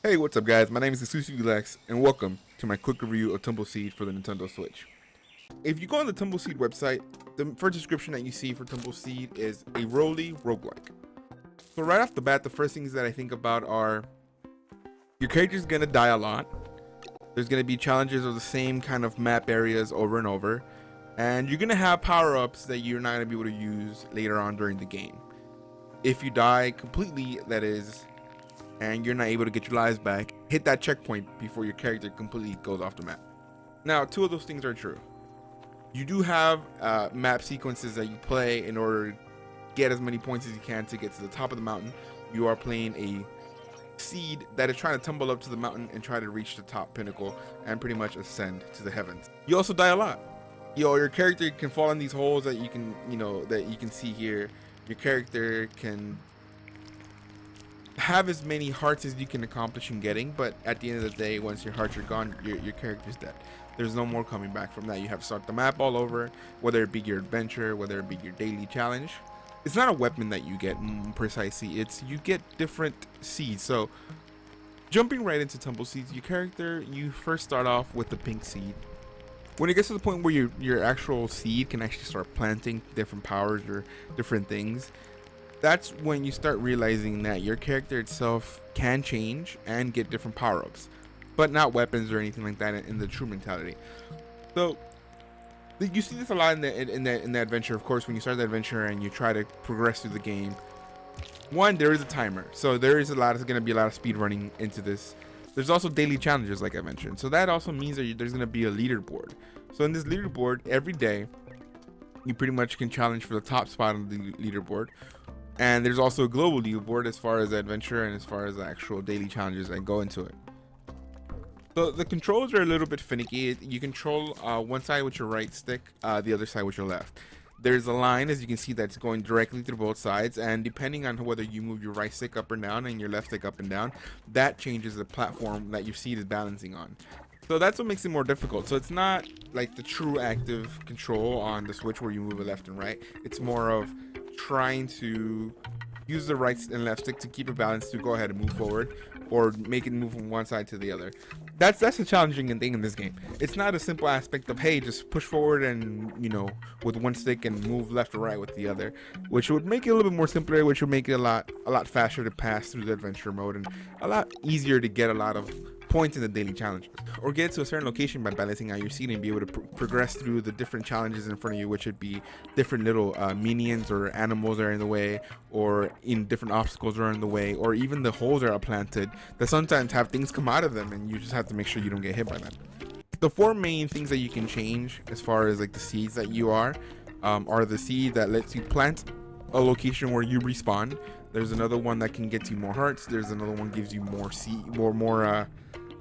Hey, what's up guys? My name is Lex, and welcome to my quick review of TumbleSeed for the Nintendo Switch. If you go on the TumbleSeed website, the first description that you see for TumbleSeed is a roguelike. So right off the bat, the first things that I think about are your character's gonna die a lot. There's gonna be challenges of the same kind of map areas over and over, and you're gonna have power-ups that you're not gonna be able to use later on during the game. If you die completely, that is, and you're not able to get your lives back, hit that checkpoint before your character completely goes off the map. Now, two of those things are true. You do have map sequences that you play in order to get as many points as you can to get to the top of the mountain. You are playing a seed that is trying to tumble up to the mountain and try to reach the top pinnacle and pretty much ascend to the heavens. You also die a lot. Your character can fall in these holes that you can see here. Your character can have as many hearts as you can accomplish in getting, but at the end of the day, once your hearts are gone, your character's dead. There's no more coming back from that. You have to start the map all over, whether it be your adventure, whether it be your daily challenge. It's not a weapon that you get precisely, it's you get different seeds. So jumping right into TumbleSeeds, your character, you first start off with the pink seed. When it gets to the point where your actual seed can actually start planting different powers or different things, that's when you start realizing that your character itself can change and get different power-ups, but not weapons or anything like that in the true mentality. So you see this a lot in the adventure. Of course, when you start the adventure and you try to progress through the game, one, there is a timer, so there's going to be a lot of speed running into this. There's also daily challenges, like I mentioned, so that also means that there's going to be a leaderboard. So in this leaderboard, every day you pretty much can challenge for the top spot on the leaderboard. And there's also a global leaderboard as far as the adventure and as far as the actual daily challenges that go into it. So the controls are a little bit finicky. You control one side with your right stick, the other side with your left. There's a line, as you can see, that's going directly through both sides, and depending on whether you move your right stick up or down and your left stick up and down, that changes the platform that your seat is balancing on. So that's what makes it more difficult. So it's not like the true active control on the Switch where you move it left and right. It's more of trying to use the right and left stick to keep it balanced to go ahead and move forward or make it move from one side to the other. That's a challenging thing in this game. It's not a simple aspect of, hey, just push forward and, with one stick and move left or right with the other, which would make it a little bit more simpler, which would make it a lot faster to pass through the adventure mode and a lot easier to get a lot of points in the daily challenges, or get to a certain location by balancing out your seat and be able to progress through the different challenges in front of you, which would be different little minions or animals that are in the way, or in different obstacles are in the way, or even the holes that are planted that sometimes have things come out of them and you just have to make sure you don't get hit by them. The four main things that you can change as far as like the seeds that you are the seed that lets you plant a location where you respawn. There's another one that can get you more hearts. There's another one gives you more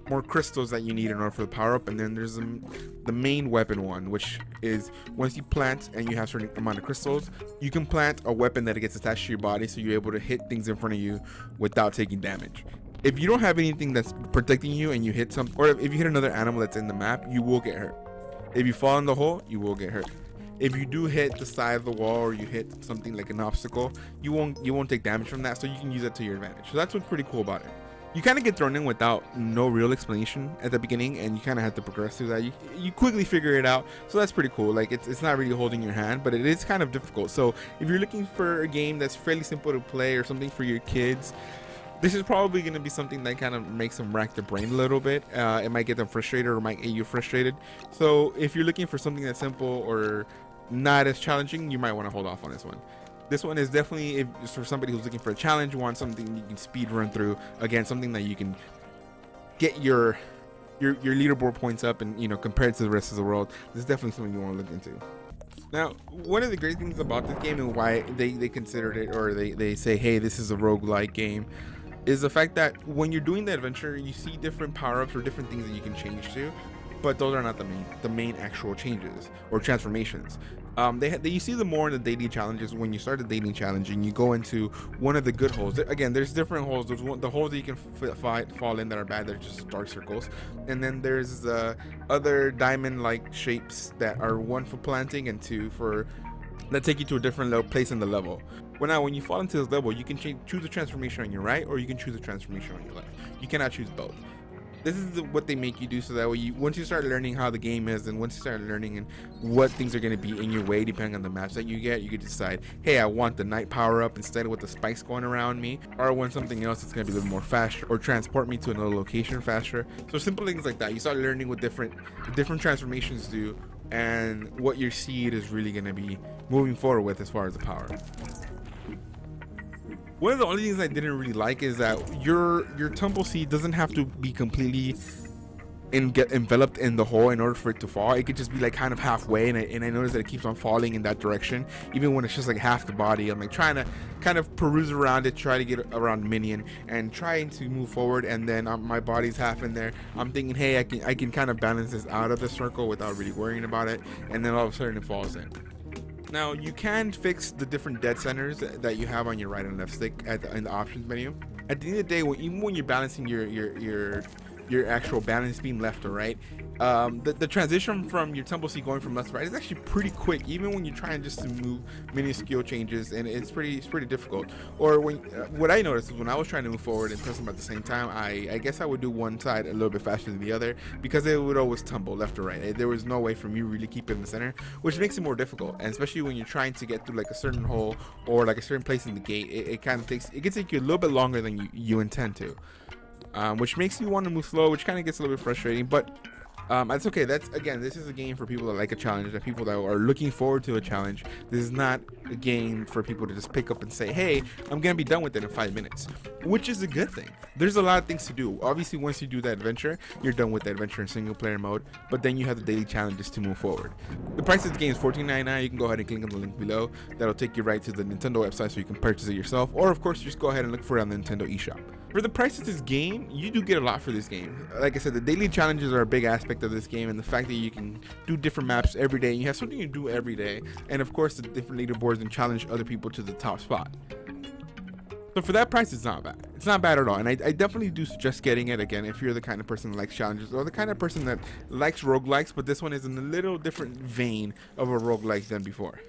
more crystals that you need in order for the power up, and then there's the main weapon one, which is once you plant and you have a certain amount of crystals, you can plant a weapon that gets attached to your body, so you're able to hit things in front of you without taking damage. If you don't have anything that's protecting you and you hit some, or if you hit another animal that's in the map, you will get hurt. If you fall in the hole, you will get hurt. If you do hit the side of the wall or you hit something like an obstacle, you won't take damage from that, so you can use that to your advantage. So that's what's pretty cool about it. You kind of get thrown in without no real explanation at the beginning, and you kind of have to progress through that. You quickly figure it out, so that's pretty cool. Like it's not really holding your hand, but it is kind of difficult. So if you're looking for a game that's fairly simple to play or something for your kids, this is probably going to be something that kind of makes them rack their brain a little bit. It might get them frustrated or might get you frustrated. So if you're looking for something that's simple or not as challenging, you might want to hold off on this one. This one is definitely, if it's for somebody who's looking for a challenge, want something you can speed run through. Again, something that you can get your leaderboard points up, and compared to the rest of the world, this is definitely something you want to look into. Now, one of the great things about this game and why they considered it, or they say, hey, this is a roguelike game, is the fact that when you're doing the adventure, you see different power-ups or different things that you can change to, but those are not the main actual changes or transformations. You see them more in the daily challenges. When you start the daily challenge and you go into one of the good holes, again, there's different holes. There's the holes that you can fall in that are bad, they're just dark circles, and then there's other diamond like shapes that are one for planting and two for that take you to a different place in the level. Well, now when you fall into this level, you can choose a transformation on your right, or you can choose a transformation on your left. You cannot choose both. This is what they make you do, so that way once you start learning how the game is, and once you start learning and what things are going to be in your way depending on the maps that you get, you can decide, hey, I want the night power up instead of with the spikes going around me, or I want something else that's going to be a little more faster or transport me to another location faster. So simple things like that. You start learning what different transformations do, and what your seed is really going to be moving forward with as far as the power. One of the only things I didn't really like is that your TumbleSeed doesn't have to be completely get enveloped in the hole in order for it to fall. It could just be like kind of halfway, and I noticed that it keeps on falling in that direction even when it's just like half the body. I'm like trying to kind of peruse around it, try to get around minion and trying to move forward, and then my body's half in there. I'm thinking, hey, I can kind of balance this out of the circle without really worrying about it, and then all of a sudden it falls in. Now you can fix the different dead centers that you have on your right and left stick in the options menu. At the end of the day, even when you're balancing your actual balance beam left or right, the transition from your TumbleSeed going from left to right is actually pretty quick, even when you're trying just to move minuscule changes, and it's pretty difficult. Or when what I noticed is when I was trying to move forward and press them at the same time, I guess I would do one side a little bit faster than the other, because it would always tumble left or right. There was no way for me to really keep it in the center, which makes it more difficult. And especially when you're trying to get through like a certain hole or like a certain place in the gate, it kind of takes, it can take you a little bit longer than you intend to. Which makes you want to move slow, which kind of gets a little bit frustrating, but that's okay. This is a game for people that like a challenge, that people that are looking forward to a challenge. This is not a game for people to just pick up and say, hey, I'm gonna be done with it in 5 minutes, which is a good thing. There's a lot of things to do. Obviously, once you do that adventure, you're done with the adventure in single player mode, but then you have the daily challenges to move forward. The price of the game is $14.99. You can go ahead and click on the link below. That'll take you right to the Nintendo website so you can purchase it yourself, or of course just go ahead and look for it on the Nintendo eShop. For the price of this game, you do get a lot for this game. Like I said, the daily challenges are a big aspect of this game, and the fact that you can do different maps every day, and you have something to do every day, and of course the different leaderboards and challenge other people to the top spot. So for that price, it's not bad. It's not bad at all, and I definitely do suggest getting it, again, if you're the kind of person that likes challenges, or the kind of person that likes roguelikes, but this one is in a little different vein of a roguelike than before.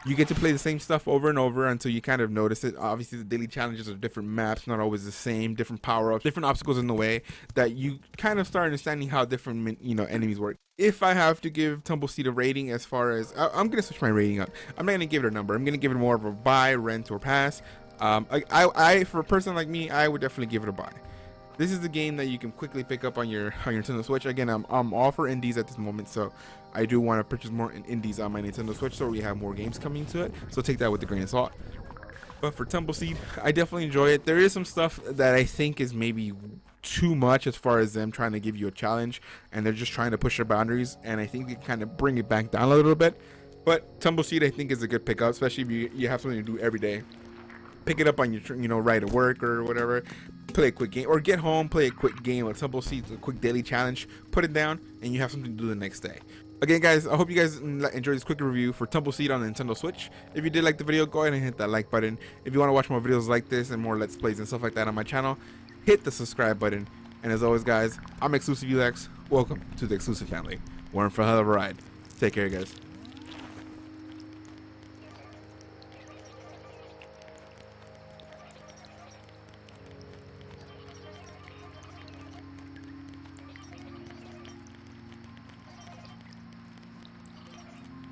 You get to play the same stuff over and over until you kind of notice it. Obviously, the daily challenges are different maps, not always the same, different power-ups, different obstacles in the way, that you kind of start understanding how different, enemies work. If I have to give TumbleSeed a rating, as far as, I'm going to switch my rating up. I'm not going to give it a number. I'm going to give it more of a buy, rent, or pass. For a person like me, I would definitely give it a buy. This is a game that you can quickly pick up on your Nintendo Switch. Again, I'm all for indies at this moment, so I do want to purchase more indies on my Nintendo Switch, so we have more games coming to it. So take that with a grain of salt. But for TumbleSeed, I definitely enjoy it. There is some stuff that I think is maybe too much as far as them trying to give you a challenge, and they're just trying to push their boundaries, and I think they kind of bring it back down a little bit. But TumbleSeed, I think, is a good pickup, especially if you have something to do every day. Pick it up on your ride to work or whatever, play a quick game, or get home, play a quick game with TumbleSeed, a quick daily challenge, put it down, and you have something to do the next day. Again, guys, I hope you guys enjoyed this quick review for TumbleSeed on the Nintendo Switch. If you did like the video, go ahead and hit that like button. If you want to watch more videos like this and more Let's Plays and stuff like that on my channel, hit the subscribe button. And as always, guys, I'm Exclusive UX. Welcome to the Exclusive family. We're in for a hell of a ride. Take care, guys.